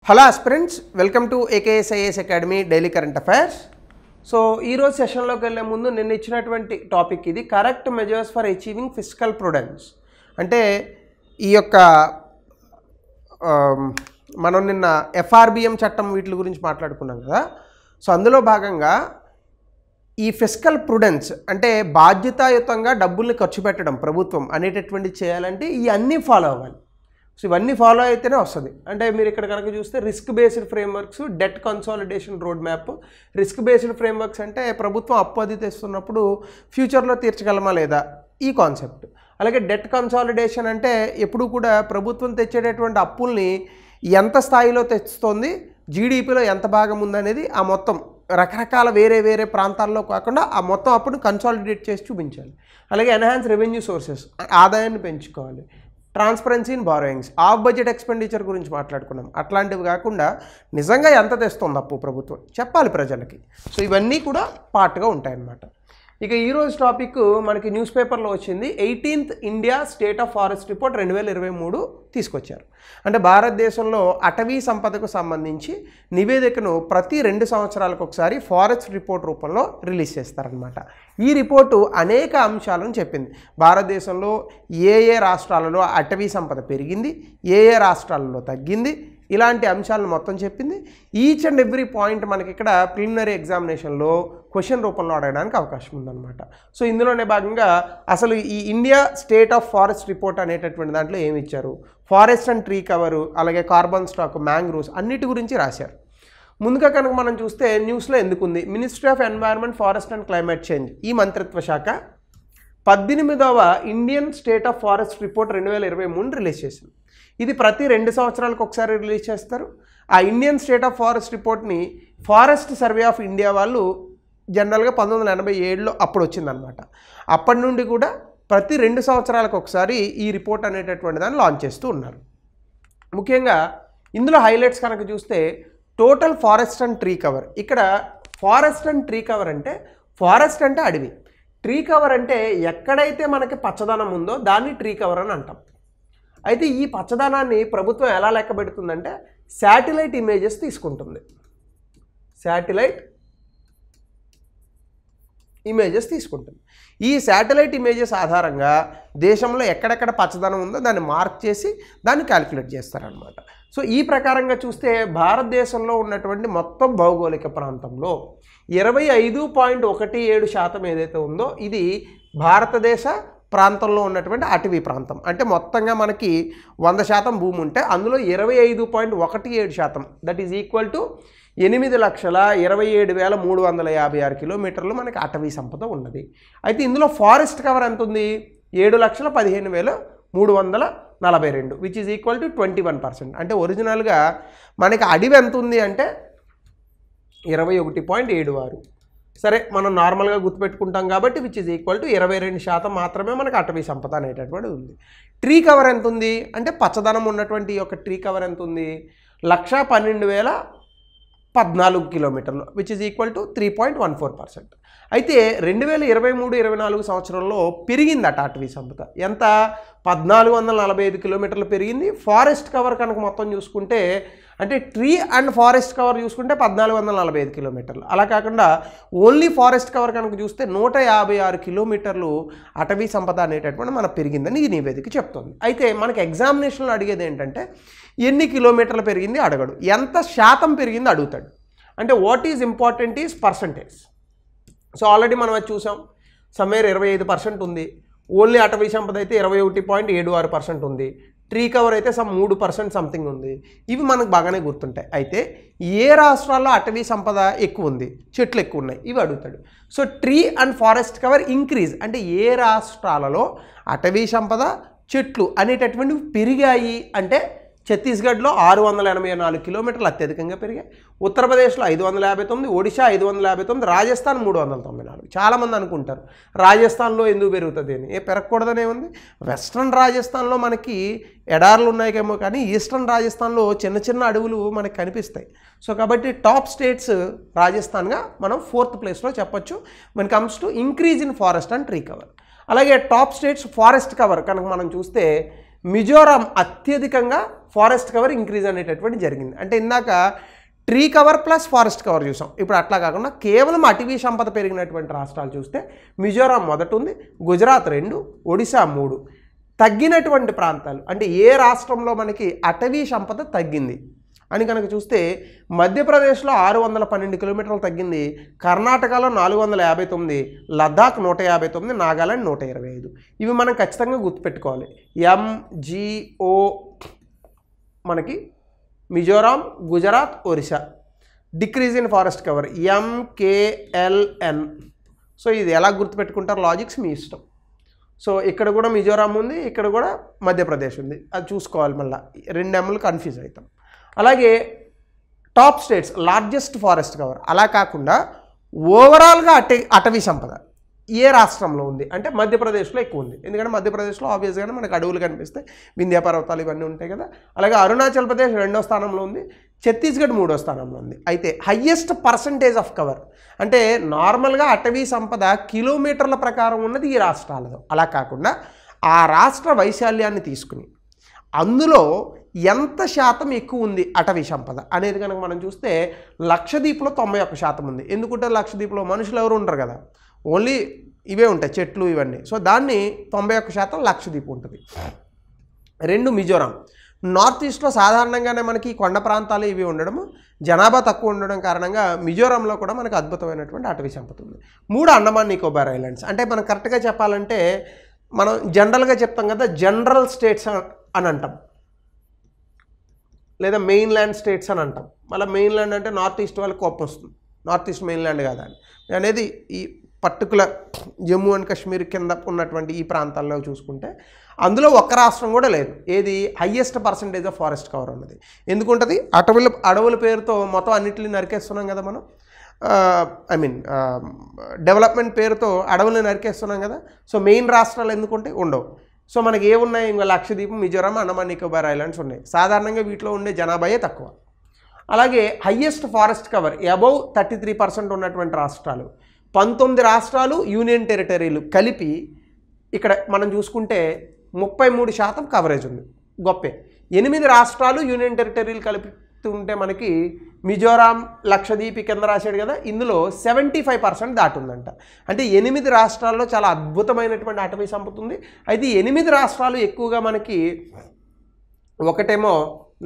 Hello aspirants, welcome to AKSIAS academy daily current affairs. So ఈరోజు సెషన్లోకి వెళ్ళే ముందు నిన్న ఇచ్చినటువంటి టాపిక్ ఇది, correct measures for achieving fiscal prudence. అంటే ఈ యొక్క మనం నిన్న FRBM చట్టం వీటి గురించి మాట్లాడుకున్నాం కదా. సో అందులో భాగంగా ఈ ఫిస్కల్ ప్రుడెన్స్ అంటే బాధ్యతాయుతంగా డబ్బుల్ని ఖర్చు పెట్టడం ప్రభుత్వం అనేటటువంటిది చేయాలంటే ఈ అన్నీ ఫాలో అవ్వాలి. సో ఇవన్నీ ఫాలో అయితేనే వస్తుంది. అంటే మీరు ఇక్కడ కనుక చూస్తే risk based frameworks, debt consolidation road map. Risk based frameworks అంటే ప్రభుత్వం అప్పు అది తెస్తున్నప్పుడు ఫ్యూచర్లో తీర్చగలమా లేదా ఈ కాన్సెప్ట్. అలాగే డెట్ కన్సాలిడేషన్ అంటే ఎప్పుడు కూడా ప్రభుత్వం తెచ్చేటటువంటి అప్పుల్ని ఎంత స్థాయిలో తెస్తుంది, జీడిపిలో ఎంత భాగం ఉందనేది ఆ మొత్తం రకరకాల వేరే వేరే ప్రాంతాల్లో కాకుండా ఆ మొత్తం అప్పును కన్సాలిడేట్ చేసి చూపించాలి. అలాగే ఎన్హాన్స్ రెవెన్యూ సోర్సెస్, ఆదాయాన్ని పెంచుకోవాలి. Transparency in borrowings, of budget expenditure గురించి మాట్లాడుకున్నాం. అట్లాంటివి కాకుండా నిజంగా ఎంత తెస్తుంది అప్పు ప్రభుత్వం చెప్పాలి ప్రజలకి. సో ఇవన్నీ కూడా పార్ట్గా ఉంటాయన్నమాట. ఇక ఈరోజు టాపిక్ మనకి న్యూస్ పేపర్లో వచ్చింది. 18th India state of forest report 2023 తీసుకొచ్చారు. అంటే భారతదేశంలో అటవీ సంపదకు సంబంధించి నివేదికను ప్రతి 2 సంవత్సరాలకు ఒకసారి ఫారెస్ట్ రిపోర్ట్ రూపంలో రిలీజ్ చేస్తారనమాట. ఈ రిపోర్టు అనేక అంశాలను చెప్పింది. భారతదేశంలో ఏ రాష్ట్రాలలో అటవీ సంపద పెరిగింది, ఏ రాష్ట్రాలలో తగ్గింది, ఇలాంటి అంశాలను మొత్తం చెప్పింది. ఈచ్ అండ్ ఎవ్రీ పాయింట్ మనకి ఇక్కడ ప్రిలిమినరీ ఎగ్జామినేషన్లో క్వశ్చన్ రూపంలో అడగడానికి అవకాశం ఉందన్నమాట. సో ఇందులోనే భాగంగా అసలు ఈ India state of forest report అనేటటువంటి దాంట్లో ఏమి ఇచ్చారు, ఫారెస్ట్ అండ్ ట్రీ కవరు, అలాగే కార్బన్ స్టాక్, మ్యాంగ్రూవ్స్ అన్నిటి గురించి రాశారు. ముందుగా కనుక మనం చూస్తే న్యూస్లో ఎందుకుంది, ministry of environment, forest and climate change ఈ మంత్రిత్వ శాఖ 18వ Indian state of forest report 2023 release చేసింది. ఇది ప్రతి 2 సంవత్సరాలకు ఒకసారి రిలీజ్ చేస్తారు. ఆ ఇండియన్ స్టేట్ ఆఫ్ ఫారెస్ట్ రిపోర్ట్ని ఫారెస్ట్ సర్వే ఆఫ్ ఇండియా వాళ్ళు జనరల్గా 1987లో అప్పుడు వచ్చిందనమాట. అప్పటి నుండి కూడా ప్రతి 2 సంవత్సరాలకు ఒకసారి ఈ రిపోర్ట్ అనేటటువంటి దాన్ని లాంచ్ చేస్తూ ఉన్నారు. ముఖ్యంగా ఇందులో హైలైట్స్ కనుక చూస్తే total forest and tree cover. ఇక్కడ ఫారెస్ట్ అండ్ ట్రీ కవర్ అంటే ఫారెస్ట్ అంటే అడవి, ట్రీ కవర్ అంటే ఎక్కడైతే మనకి పచ్చదనం ఉందో దాన్ని ట్రీ కవర్ అని అంటాం. అయితే ఈ పచ్చదనాన్ని ప్రభుత్వం ఎలా లెక్క పెడుతుందంటే శాటిలైట్ ఇమేజెస్ తీసుకుంటుంది. శాటిలైట్ ఇమేజెస్ తీసుకుంటుంది. ఈ శాటిలైట్ ఇమేజెస్ ఆధారంగా దేశంలో ఎక్కడెక్కడ పచ్చదనం ఉందో దాన్ని మార్క్ చేసి దాన్ని క్యాలిక్యులేట్ చేస్తారనమాట. సో ఈ ప్రకారంగా చూస్తే భారతదేశంలో ఉన్నటువంటి మొత్తం భౌగోళిక ప్రాంతంలో 25.17% ఏదైతే ఉందో ఇది భారతదేశ ప్రాంతంలో ఉన్నటువంటి అటవీ ప్రాంతం. అంటే మొత్తంగా మనకి 100% భూమి ఉంటే అందులో 25.17%, దట్ ఈజ్ ఈక్వల్ టు 8,27,356 కిలోమీటర్లు మనకి అటవీ సంపద ఉన్నది. అయితే ఇందులో ఫారెస్ట్ కవర్ ఎంత ఉంది, 7,15,342, విచ్ ఈజ్ ఈక్వల్ టు 21%. అంటే ఒరిజినల్గా మనకి అడవి ఎంత ఉంది అంటే 21.76. సరే మనం నార్మల్గా గుర్తుపెట్టుకుంటాం కాబట్టి విచ్ ఈజ్ ఈక్వల్ టు 22% మాత్రమే మనకు అటవీ సంపద అనేటటువంటిది ఉంది. ట్రీ కవర్ ఎంత ఉంది అంటే పచ్చదనం ఉన్నటువంటి యొక్క ట్రీ కవర్ ఎంత ఉంది, 112,014 కిలోమీటర్లు, విచ్ ఈజ్ ఈక్వల్ టు 3.14%. అయితే 2023-24 సంవత్సరంలో పెరిగిందట అటవీ సంపద. ఎంత, 1,445 కిలోమీటర్లు పెరిగింది. ఫారెస్ట్ కవర్ కనుక మొత్తం చూసుకుంటే అంటే ట్రీ అండ్ ఫారెస్ట్ కవర్ చూసుకుంటే 1,445 కిలోమీటర్లు. అలా కాకుండా ఓన్లీ ఫారెస్ట్ కవర్ కనుక చూస్తే 156 కిలోమీటర్లు అటవీ సంపద అనేటటువంటి మనకు పెరిగిందని ఈ నివేదిక చెప్తుంది. అయితే మనకి ఎగ్జామినేషన్లో అడిగేది ఏంటంటే ఎన్ని కిలోమీటర్లు పెరిగింది అడగడు, ఎంత శాతం పెరిగింది అడుగుతాడు. అంటే what is important is percentage. So already మనం అది చూసాం, సమ్మేర్ 25% ఉంది, ఓన్లీ అటవీ సంపద అయితే 21.76% ఉంది, ట్రీ కవర్ అయితే 3% సంథింగ్ ఉంది. ఇవి మనకు బాగానే గుర్తుంటాయి. అయితే ఏ రాష్ట్రాల్లో అటవీ సంపద ఎక్కువ ఉంది, చెట్లు ఎక్కువ ఉన్నాయి, ఇవి అడుగుతాడు. So tree and forest cover increase అంటే ఏ రాష్ట్రాలలో అటవీ సంపద, చెట్లు అనేటటువంటివి పెరిగాయి అంటే ఛత్తీస్గఢ్లో 684 కిలోమీటర్లు అత్యధికంగా పెరిగాయి, ఉత్తరప్రదేశ్లో 559, ఒడిశా 559, రాజస్థాన్ 394. చాలామంది అనుకుంటారు రాజస్థాన్లో ఎందుకు పెరుగుతుంది అని, పెరగకూడదనే ఉంది. వెస్ట్రన్ రాజస్థాన్లో మనకి ఎడార్లు ఉన్నాయేమో కానీ ఈస్టర్న్ రాజస్థాన్లో చిన్న చిన్న అడవులు మనకు కనిపిస్తాయి. సో కాబట్టి టాప్ స్టేట్స్ రాజస్థాన్గా మనం 4th ప్లేస్లో చెప్పొచ్చు when comes to increase in forest and tree cover. అలాగే టాప్ స్టేట్స్ ఫారెస్ట్ కవర్ కనుక మనం చూస్తే మిజోరాం అత్యధికంగా ఫారెస్ట్ కవర్ ఇంక్రీజ్ అనేటటువంటి జరిగింది. అంటే ఇందాక tree cover plus forest cover చూసాం, ఇప్పుడు అట్లా కాకుండా కేవలం అటవీ సంపద పెరిగినటువంటి రాష్ట్రాలు చూస్తే మిజోరాం మొదట ఉంది, గుజరాత్ 2, ఒడిశా 3. తగ్గినటువంటి ప్రాంతాలు అంటే ఏ రాష్ట్రంలో మనకి అటవీ సంపద తగ్గింది అని కనుక చూస్తే మధ్యప్రదేశ్లో 612 కిలోమీటర్లు తగ్గింది, కర్ణాటకలో 459, లద్దాఖ్ 159, నాగాలాండ్ 125. ఇవి మనం ఖచ్చితంగా గుర్తుపెట్టుకోవాలి. MGO మనకి Mizoram, Gujarat, Orissa. Decrease in forest cover MKLN. So ఇది ఎలా గుర్తుపెట్టుకుంటారు, లాజిక్స్ మీ ఇష్టం. సో ఇక్కడ కూడా మిజోరాం ఉంది, ఇక్కడ కూడా మధ్యప్రదేశ్ ఉంది, అది చూసుకోవాలి. మళ్ళీ 2 Mలు కన్ఫ్యూజ్ అవుతాం. అలాగే top states largest forest cover అలా కాకుండా ఓవరాల్గా అటవీ సంపద ఏ రాష్ట్రంలో ఉంది అంటే మధ్యప్రదేశ్లో ఎక్కువ ఉంది. ఎందుకంటే మధ్యప్రదేశ్లో ఆబ్వియస్గానే మనకు అడవులు కనిపిస్తాయి, వింధ్య పర్వతాలు ఇవన్నీ ఉంటాయి కదా. అలాగే అరుణాచల్ ప్రదేశ్ 2వ స్థానంలో ఉంది, ఛత్తీస్గఢ్ 3వ స్థానంలో ఉంది. అయితే హయ్యెస్ట్ పర్సంటేజ్ ఆఫ్ కవర్ అంటే నార్మల్గా అటవీ సంపద కిలోమీటర్ల ప్రకారం ఉన్నది ఈ రాష్ట్రాలతో. అలా కాకుండా ఆ రాష్ట్ర వైశాల్యాన్ని తీసుకుని అందులో ఎంత శాతం ఎక్కువ ఉంది అటవీ సంపద అనేది కనుక మనం చూస్తే లక్షద్వీప్లో 91% ఉంది. ఎందుకంటే లక్షద్వీప్లో మనుషులు ఎవరు ఉండరు కదా, ఓన్లీ ఇవే ఉంటాయి, చెట్లు ఇవన్నీ. సో దాన్ని 91% లక్షద్వీప్ ఉంటుంది. 2 మిజోరాం. నార్త్ ఈస్ట్లో సాధారణంగానే మనకి కొండ ప్రాంతాలు ఇవి ఉండడము, జనాభా తక్కువ ఉండడం కారణంగా మిజోరాంలో కూడా మనకు అద్భుతమైనటువంటి అటవీ సంపద ఉంది. 3 అండమాన్ నికోబార్ ఐలాండ్స్. అంటే మనం కరెక్ట్గా చెప్పాలంటే మనం జనరల్గా చెప్తాం కదా, జనరల్ స్టేట్స్ అని అంటాం, లేదా మెయిన్ ల్యాండ్ స్టేట్స్ అని అంటాం. మళ్ళీ మెయిన్ ల్యాండ్ అంటే నార్త్ ఈస్ట్ వాళ్ళకి కోపం వస్తుంది, నార్త్ ఈస్ట్ మెయిన్ ల్యాండ్ కాదా అని. అనేది ఈ పర్టికులర్ జమ్మూ అండ్ కాశ్మీర్ కింద ఉన్నటువంటి ఈ ప్రాంతాల్లో చూసుకుంటే అందులో ఒక్క రాష్ట్రం కూడా లేదు. ఏది highest percentage of forest cover ఉన్నది. ఎందుకుంటుంది, అడవుల పేరుతో మొత్తం అన్నింటినీ నరికేస్తున్నాం కదా మనం. డెవలప్మెంట్ పేరుతో అడవులను నరికేస్తున్నాం కదా. సో మెయిన్ రాష్ట్రాలు ఎందుకుంటే ఉండవు. సో మనకి ఏమున్నాయి, ఇంకా లక్షద్వీప్, మిజోరాం, అండమాన్ నికోబార్ ఐలాండ్స్ ఉన్నాయి. సాధారణంగా వీటిలో ఉండే జనాభాయే తక్కువ. అలాగే హయ్యెస్ట్ ఫారెస్ట్ కవర్ అబౌవ్ 33% ఉన్నటువంటి రాష్ట్రాలు 19 రాష్ట్రాలు, యూనియన్ టెరిటరీలు కలిపి ఇక్కడ మనం చూసుకుంటే 33% కవరేజ్ ఉంది. గొప్పే. 8 రాష్ట్రాలు, యూనియన్ టెరిటరీలు కలిపి ఉంటే మనకి మిజోరాం, లక్షద్వీప్ కింద రాశాడు కదా, ఇందులో 75% దాటుందంట. అంటే 8 రాష్ట్రాల్లో చాలా అద్భుతమైనటువంటి అటవీ సంపద ఉంది. అయితే 8 రాష్ట్రాలు ఎక్కువగా మనకి ఒకటేమో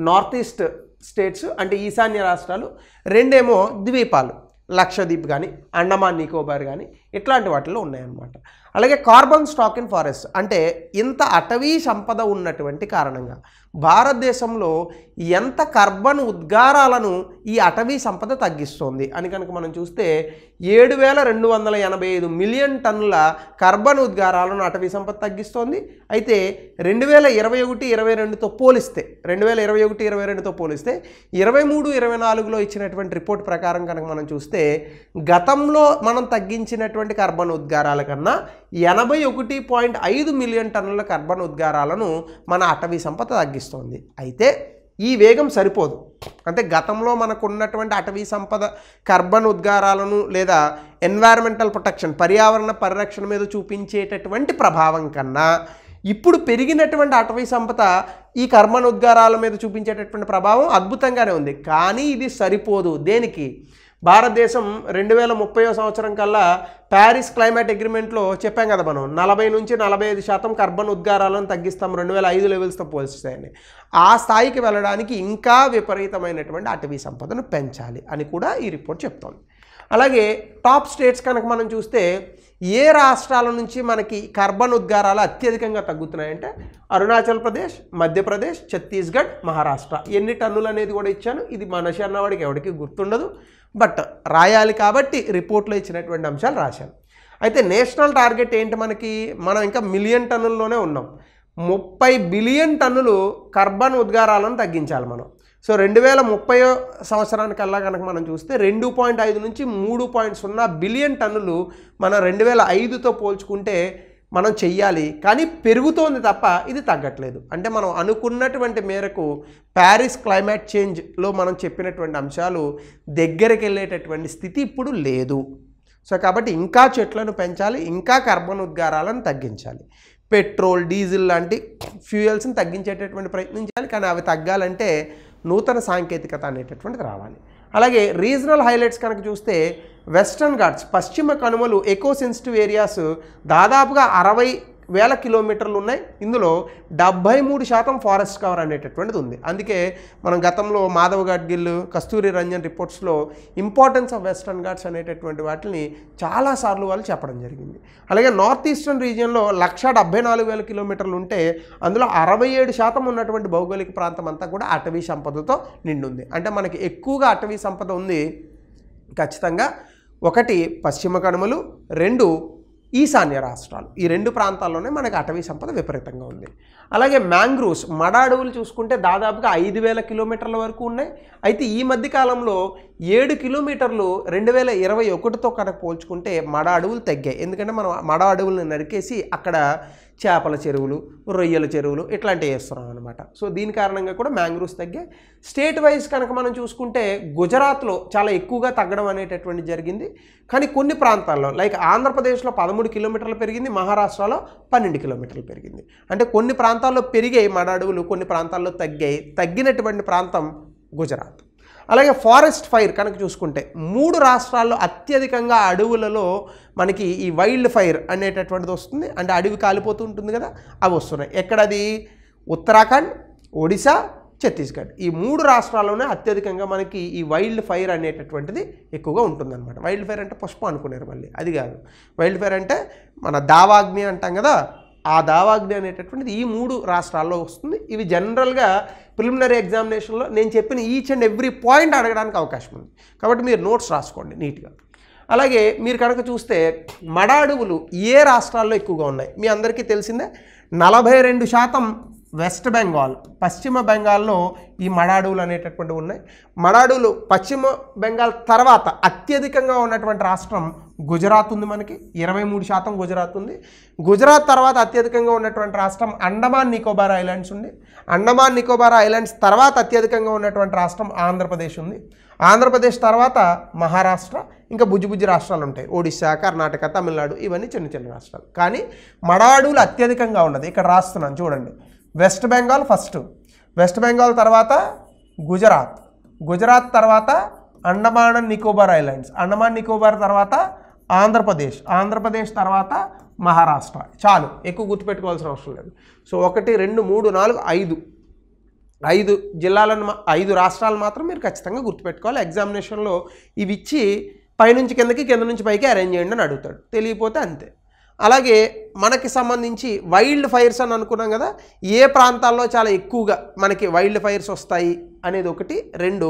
నార్త్ ఈస్ట్ స్టేట్స్ అంటే ఈశాన్య రాష్ట్రాలు, 2 ఏమో ద్వీపాలు, లక్షద్వీప్ కానీ అండమాన్ నికోబార్ కానీ ఇట్లాంటి వాటిల్లో ఉన్నాయన్నమాట. అలాగే కార్బన్ స్టాక్ ఇన్ ఫారెస్ట్ అంటే ఇంత అటవీ సంపద ఉన్నటువంటి కారణంగా భారతదేశంలో ఎంత కార్బన్ ఉద్గారాలను ఈ అటవీ సంపద తగ్గిస్తోంది అని కనుక మనం చూస్తే 7,285 మిలియన్ టన్నుల కార్బన్ ఉద్గారాలను అటవీ సంపద తగ్గిస్తోంది. అయితే 2021-22తో పోలిస్తే 2021-22తో పోలిస్తే 23-24లో ఇచ్చినటువంటి రిపోర్ట్ ప్రకారం కనుక మనం చూస్తే గతంలో మనం తగ్గించినటువంటి కార్బన్ ఉద్గారాల కన్నా 81.5 మిలియన్ టన్నుల కార్బన్ ఉద్గారాలను మన అటవీ సంపద తగ్గిస్తోంది. అయితే ఈ వేగం సరిపోదు. అంటే గతంలో మనకు ఉన్నటువంటి అటవీ సంపద కార్బన్ ఉద్గారాలను లేదా ఎన్వైరన్మెంటల్ ప్రొటెక్షన్ పర్యావరణ పరిరక్షణ మీద చూపించేటటువంటి ప్రభావం కన్నా ఇప్పుడు పెరిగినటువంటి అటవీ సంపద ఈ కార్బన్ ఉద్గారాల మీద చూపించేటటువంటి ప్రభావం అద్భుతంగానే ఉంది. కానీ ఇది సరిపోదు. దేనికి? భారతదేశం 2030 సంవత్సరం కల్లా ప్యారిస్ క్లైమేట్ అగ్రిమెంట్లో చెప్పాం కదా మనం 40-45% కార్బన్ ఉద్గారాలను తగ్గిస్తాం 2005 లెవెల్స్తో పోల్స్తాయని. ఆ స్థాయికి వెళ్ళడానికి ఇంకా విపరీతమైనటువంటి అటవీ సంపదను పెంచాలి అని కూడా ఈ రిపోర్ట్ చెప్తోంది. అలాగే టాప్ స్టేట్స్ కనుక మనం చూస్తే ఏ రాష్ట్రాల నుంచి మనకి కార్బన్ ఉద్గారాలు అత్యధికంగా తగ్గుతున్నాయంటే అరుణాచల్ ప్రదేశ్, మధ్యప్రదేశ్, ఛత్తీస్గఢ్, మహారాష్ట్ర. ఎన్ని టన్నులు అనేది కూడా ఇచ్చాను. ఇది మనిషి అన్నవాడికి ఎవరికి గుర్తుండదు, బట్ రాయాలి కాబట్టి రిపోర్ట్లో ఇచ్చినటువంటి అంశాలు రాశాను. అయితే నేషనల్ టార్గెట్ ఏంటి మనకి? మనం ఇంకా మిలియన్ టన్నుల్లోనే ఉన్నాం. 30 బిలియన్ టన్నులు కార్బన్ ఉద్గారాలను తగ్గించాలి మనం. సో 2030 సంవత్సరానికల్లా కనుక మనం చూస్తే 2.5 నుంచి 3.0 బిలియన్ టన్నులు మనం 2005తో పోల్చుకుంటే మనం చెయ్యాలి. కానీ పెరుగుతోంది తప్ప ఇది తగ్గట్లేదు. అంటే మనం అనుకున్నటువంటి మేరకు ప్యారిస్ క్లైమేట్ చేంజ్లో మనం చెప్పినటువంటి అంశాలు దగ్గరికి వెళ్ళేటటువంటి స్థితి ఇప్పుడు లేదు. సో కాబట్టి ఇంకా చెట్లను పెంచాలి, ఇంకా కార్బన్ ఉద్గారాలను తగ్గించాలి. పెట్రోల్, డీజిల్ లాంటి ఫ్యూయల్స్ని తగ్గించేటటువంటి ప్రయత్నం చేయాలి. కానీ అవి తగ్గాలంటే నూతన సాంకేతికత అనేటటువంటిది రావాలి. అలాగే రీజనల్ హైలైట్స్ కనుక చూస్తే వెస్టర్న్ ఘాట్స్ పశ్చిమ కనుమలు ఎకో సెన్సిటివ్ ఏరియాస్ దాదాపుగా 60,000 కిలోమీటర్లు ఉన్నాయి. ఇందులో 73% ఫారెస్ట్ కవర్ అనేటటువంటిది ఉంది. అందుకే మనం గతంలో మాధవ్ గాడ్గిల్, కస్తూరి రంజన్ రిపోర్ట్స్లో ఇంపార్టెన్స్ ఆఫ్ వెస్టర్న్ ఘాట్స్ అనేటటువంటి వాటిని చాలాసార్లు వాళ్ళు చెప్పడం జరిగింది. అలాగే నార్త్ ఈస్టర్న్ రీజియన్లో 174,000 కిలోమీటర్లు ఉంటే అందులో 67% ఉన్నటువంటి భౌగోళిక ప్రాంతం అంతా కూడా అటవీ సంపదతో నిండుంది. అంటే మనకి ఎక్కువగా అటవీ సంపద ఉంది ఖచ్చితంగా. 1 పశ్చిమ కనుమలు, 2 ఈశాన్య రాష్ట్రాలు. ఈ 2 ప్రాంతాల్లోనే మనకి అటవీ సంపద విపరీతంగా ఉంది. అలాగే మ్యాంగ్రూవ్స్ మడ అడవులు చూసుకుంటే దాదాపుగా 5,000 కిలోమీటర్ల వరకు ఉన్నాయి. అయితే ఈ మధ్య కాలంలో 7 కిలోమీటర్లు 2021తో కనుక పోల్చుకుంటే మడ అడవులు తగ్గాయి. ఎందుకంటే మనం మడ అడవులను నరికేసి అక్కడ చేపల చెరువులు, రొయ్యల చెరువులు ఇట్లాంటివి వేస్తున్నాం అనమాట. సో దీని కారణంగా కూడా మ్యాంగ్రూవ్స్ తగ్గాయి. స్టేట్ వైజ్ కనుక మనం చూసుకుంటే గుజరాత్లో చాలా ఎక్కువగా తగ్గడం అనేటటువంటి జరిగింది. కానీ కొన్ని ప్రాంతాల్లో లైక్ ఆంధ్రప్రదేశ్లో 13 కిలోమీటర్లు పెరిగింది, మహారాష్ట్రలో 12 కిలోమీటర్లు పెరిగింది. అంటే కొన్ని ప్రాంతాల్లో పెరిగాయి మడ అడవులు, కొన్ని ప్రాంతాల్లో తగ్గాయి. తగ్గినటువంటి ప్రాంతం గుజరాత్. అలాగే ఫారెస్ట్ ఫైర్ కనుక చూసుకుంటే 3 రాష్ట్రాల్లో అత్యధికంగా అడవులలో మనకి ఈ వైల్డ్ ఫైర్ అనేటటువంటిది వస్తుంది. అంటే అడవి కాలిపోతూ ఉంటుంది కదా, అవి వస్తున్నాయి. ఎక్కడది? ఉత్తరాఖండ్, ఒడిశా, ఛత్తీస్గఢ్. ఈ 3 రాష్ట్రాల్లోనే అత్యధికంగా మనకి ఈ వైల్డ్ ఫైర్ అనేటటువంటిది ఎక్కువగా ఉంటుందన్నమాట. వైల్డ్ ఫైర్ అంటే పుష్పం అనుకున్నారు, మళ్ళీ అది కాదు. వైల్డ్ ఫైర్ అంటే మన దావాగ్ని అంటాం కదా, ఆ దావాగ్ని అనేటటువంటిది ఈ 3 రాష్ట్రాల్లో వస్తుంది. ఇవి జనరల్గా ప్రిలిమినరీ ఎగ్జామినేషన్లో నేను చెప్పిన ఈచ్ అండ్ ఎవ్రీ పాయింట్ అడగడానికి అవకాశం ఉంది. కాబట్టి మీరు నోట్స్ రాసుకోండి నీట్గా. అలాగే మీరు కనుక చూస్తే మడ అడవులు ఏ రాష్ట్రాల్లో ఎక్కువగా ఉన్నాయి మీ అందరికీ తెలిసిందే. 42% వెస్ట్ బెంగాల్, పశ్చిమ బెంగాల్లో ఈ మడ అడవులు అనేటటువంటివి ఉన్నాయి. మడ అడవులు పశ్చిమ బెంగాల్ తర్వాత అత్యధికంగా ఉన్నటువంటి రాష్ట్రం గుజరాత్ ఉంది. మనకి 23% గుజరాత్ ఉంది. గుజరాత్ తర్వాత అత్యధికంగా ఉన్నటువంటి రాష్ట్రం అండమాన్ నికోబార్ ఐలాండ్స్ ఉంది. అండమాన్ నికోబార్ ఐలాండ్స్ తర్వాత అత్యధికంగా ఉన్నటువంటి రాష్ట్రం ఆంధ్రప్రదేశ్ ఉంది. ఆంధ్రప్రదేశ్ తర్వాత మహారాష్ట్ర, ఇంకా బుజ్జి రాష్ట్రాలు ఉంటాయి, ఒడిశా, కర్ణాటక, తమిళనాడు, ఇవన్నీ చిన్న చిన్న రాష్ట్రాలు. కానీ మడ అడవులు అత్యధికంగా ఉన్నది ఇక్కడ రాస్తున్నాను చూడండి. West Bengal first, west Bengal తర్వాత గుజరాత్, గుజరాత్ తర్వాత అండమాన్ అండ్ నికోబార్ ఐలాండ్స్, అండమాన్ నికోబార్ తర్వాత ఆంధ్రప్రదేశ్, ఆంధ్రప్రదేశ్ తర్వాత మహారాష్ట్ర. చాలు, ఎక్కువ గుర్తుపెట్టుకోవాల్సిన అవసరం లేదు. సో 1, 2, 3, 4, 5 జిల్లాలను 5 రాష్ట్రాలు మాత్రం మీరు ఖచ్చితంగా గుర్తుపెట్టుకోవాలి. ఎగ్జామినేషన్లో ఇవి ఇచ్చి పైనుంచి కిందకి, కింద నుంచి పైకి అరేంజ్ చేయండి అని అడుగుతాడు. తెలియపోతే అంతే. అలాగే మనకి సంబంధించి వైల్డ్ ఫైర్స్ అని అనుకున్నాం కదా, ఏ ప్రాంతాల్లో చాలా ఎక్కువగా మనకి వైల్డ్ ఫైర్స్ వస్తాయి అనేది 1. 2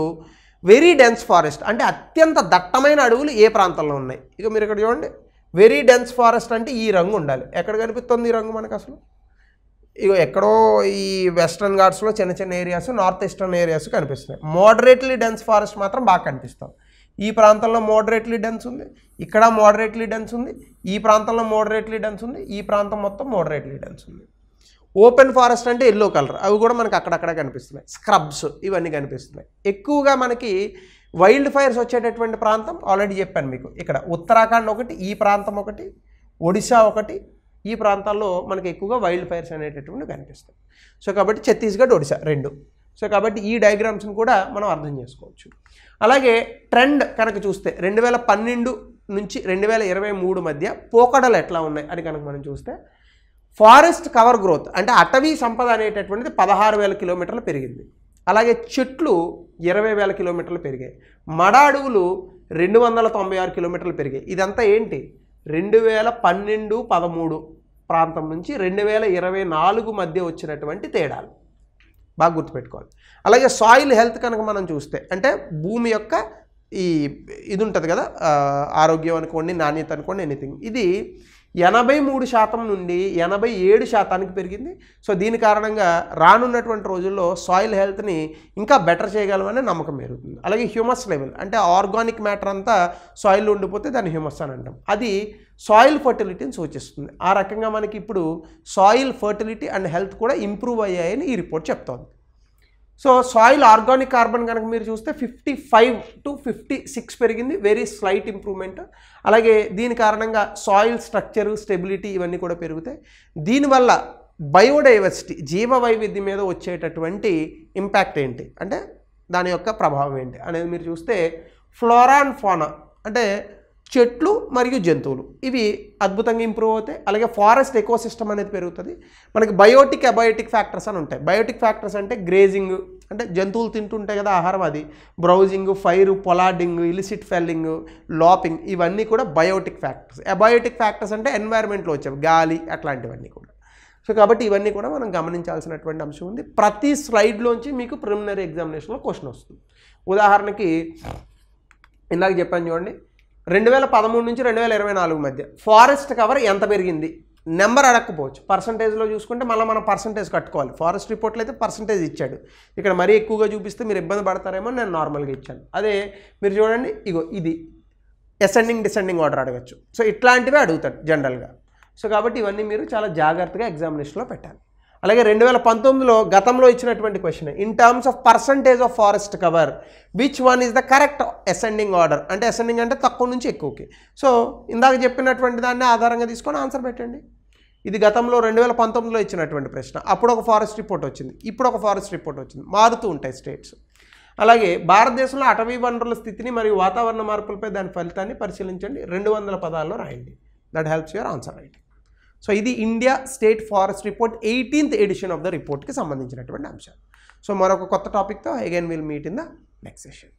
వెరీ డెన్స్ ఫారెస్ట్, అంటే అత్యంత దట్టమైన అడవులు ఏ ప్రాంతంలో ఉన్నాయి. ఇక మీరు ఇక్కడ చూడండి, వెరీ డెన్స్ ఫారెస్ట్ అంటే ఈ రంగు ఉండాలి. ఎక్కడ కనిపిస్తుంది ఈ రంగు మనకు అసలు? ఇగో ఎక్కడో ఈ వెస్ట్రన్ ఘాట్స్లో చిన్న చిన్న ఏరియాస్, నార్త్ ఈస్టర్న్ ఏరియాస్ కనిపిస్తున్నాయి. మోడరేట్లీ డెన్స్ ఫారెస్ట్ మాత్రం బాగా కనిపిస్తాం. ఈ ప్రాంతంలో మోడరేట్లీ డెన్స్ ఉంది, ఇక్కడ మోడరేట్లీ డెన్స్ ఉంది, ఈ ప్రాంతంలో మోడరేట్లీ డెన్స్ ఉంది, ఈ ప్రాంతం మొత్తం మోడరేట్లీ డెన్స్ ఉంది. ఓపెన్ ఫారెస్ట్ అంటే ఎల్లో కలర్, అవి కూడా మనకు అక్కడక్కడ కనిపిస్తున్నాయి. స్క్రబ్స్ ఇవన్నీ కనిపిస్తున్నాయి. ఎక్కువగా మనకి వైల్డ్ ఫైర్స్ వచ్చేటటువంటి ప్రాంతం ఆల్రెడీ చెప్పాను మీకు. ఇక్కడ ఉత్తరాఖండ్ ఒకటి, ఈ ప్రాంతం ఒకటి, ఒడిశా ఒకటి, ఈ ప్రాంతాల్లో మనకి ఎక్కువగా వైల్డ్ ఫైర్స్ అనేటటువంటి కనిపిస్తాయి. సో కాబట్టి ఛత్తీస్గఢ్, ఒడిశా 2. సో కాబట్టి ఈ డయాగ్రామ్స్ని కూడా మనం అర్థం చేసుకోవచ్చు. అలాగే ట్రెండ్ కనుక చూస్తే 2012 నుంచి 2023 మధ్య పోకడలు ఎట్లా ఉన్నాయి అని కనుక మనం చూస్తే ఫారెస్ట్ కవర్ గ్రోత్ అంటే అటవీ సంపద అనేటటువంటిది 16,000 కిలోమీటర్లు పెరిగింది. అలాగే చెట్లు 20,000 కిలోమీటర్లు పెరిగాయి. మడ అడవులు 296 కిలోమీటర్లు పెరిగాయి. ఇదంతా ఏంటి? 2012-13 ప్రాంతం నుంచి 2024 మధ్య వచ్చినటువంటి తేడాలు బాగా గుర్తుపెట్టుకోవాలి. అలాగే సాయిల్ హెల్త్ కనుక మనం చూస్తే అంటే భూమి యొక్క ఇది ఉంటుంది కదా, ఆరోగ్యం అనుకోండి, నాణ్యత అనుకోండి, ఎనీథింగ్, ఇది 83% నుండి 87% పెరిగింది. సో దీని కారణంగా రానున్నటువంటి రోజుల్లో సాయిల్ హెల్త్ని ఇంకా బెటర్ చేయగలమనే నమ్మకం పెరుగుతుంది. అలాగే హ్యూమస్ లెవెల్ అంటే ఆర్గానిక్ మ్యాటర్ అంతా సాయిల్లో ఉండిపోతే దాన్ని హ్యూమస్ అని అంటాం. అది సాయిల్ ఫర్టిలిటీని సూచిస్తుంది. ఆ రకంగా మనకి ఇప్పుడు సాయిల్ ఫర్టిలిటీ అండ్ హెల్త్ కూడా ఇంప్రూవ్ అయ్యాయని ఈ రిపోర్ట్ చెప్తోంది. సో సాయిల్ ఆర్గానిక్ కార్బన్ కనుక మీరు చూస్తే 55 to 56 పెరిగింది, వెరీ స్లైట్ ఇంప్రూవ్మెంట్. అలాగే దీని కారణంగా సాయిల్ స్ట్రక్చర్, స్టెబిలిటీ ఇవన్నీ కూడా పెరుగుతాయి. దీనివల్ల బయోడైవర్సిటీ జీవ వైవిధ్యం మీద వచ్చేటటువంటి ఇంపాక్ట్ ఏంటి, అంటే దాని యొక్క ప్రభావం ఏంటి అనేది మీరు చూస్తే ఫ్లోరా అండ్ ఫానా అంటే చెట్లు మరియు జంతువులు ఇవి అద్భుతంగా ఇంప్రూవ్ అవుతాయి. అలాగే ఫారెస్ట్ ఎకోసిస్టమ్ అనేది పెరుగుతుంది. మనకి బయోటిక్ అబయోటిక్ ఫ్యాక్టర్స్ అని ఉంటాయి. బయోటిక్ ఫ్యాక్టర్స్ అంటే గ్రేజింగ్ అంటే జంతువులు తింటుంటాయి కదా ఆహారం, అది browsing, fire, pollarding, illicit felling, lopping ఇవన్నీ కూడా బయోటిక్ ఫ్యాక్టర్స్. అబయోటిక్ ఫ్యాక్టర్స్ అంటే ఎన్వైర్న్మెంట్లో వచ్చేవి గాలి అట్లాంటివన్నీ కూడా. సో కాబట్టి ఇవన్నీ కూడా మనం గమనించాల్సినటువంటి అంశం ఉంది. ప్రతి స్లైడ్లోంచి మీకు ప్రిలిమినరీ ఎగ్జామినేషన్లో క్వశ్చన్ వస్తుంది. ఉదాహరణకి ఇందాక చెప్పాను చూడండి, 2013 నుంచి 2024 మధ్య ఫారెస్ట్ కవర్ ఎంత పెరిగింది, నెంబర్ అడగకపోవచ్చు, పర్సంటేజ్లో చూసుకుంటే మళ్ళీ మనం పర్సంటేజ్ కట్టుకోవాలి. ఫారెస్ట్ రిపోర్ట్లో అయితే పర్సంటేజ్ ఇచ్చాడు, ఇక్కడ మరీ ఎక్కువగా చూపిస్తే మీరు ఇబ్బంది పడతారేమో నేను నార్మల్గా ఇచ్చాను. అదే మీరు చూడండి, ఇగో ఇది అసెండింగ్ డిసెండింగ్ ఆర్డర్ అడగచ్చు. సో ఇట్లాంటివే అడుగుతాడు జనరల్గా. సో కాబట్టి ఇవన్నీ మీరు చాలా జాగ్రత్తగా ఎగ్జామినేషన్లో పెట్టాలి. అలాగే 2019లో గతంలో ఇచ్చినటువంటి question, in terms of percentage of forest cover which one is the correct ascending order, అంటే అసెండింగ్ అంటే తక్కువ నుంచి ఎక్కువకి. సో ఇందాక చెప్పినటువంటి దాన్ని ఆధారంగా తీసుకొని ఆన్సర్ పెట్టండి. ఇది గతంలో 2019లో ఇచ్చినటువంటి ప్రశ్న. అప్పుడు ఒక ఫారెస్ట్ రిపోర్ట్ వచ్చింది, ఇప్పుడు ఒక ఫారెస్ట్ రిపోర్ట్ వచ్చింది, మారుతూ ఉంటాయి స్టేట్స్. అలాగే భారతదేశంలో అటవీ వనరుల స్థితిని మరియు వాతావరణ మార్పులపై దాని ఫలితాన్ని పరిశీలించండి, 200 పదాల్లో రాయండి. That helps your answer writing. So ఇది India state forest report 18th edition of the రిపోర్ట్కి సంబంధించినటువంటి అంశాలు. సో మరొక కొత్త టాపిక్తో again will meet in the next session.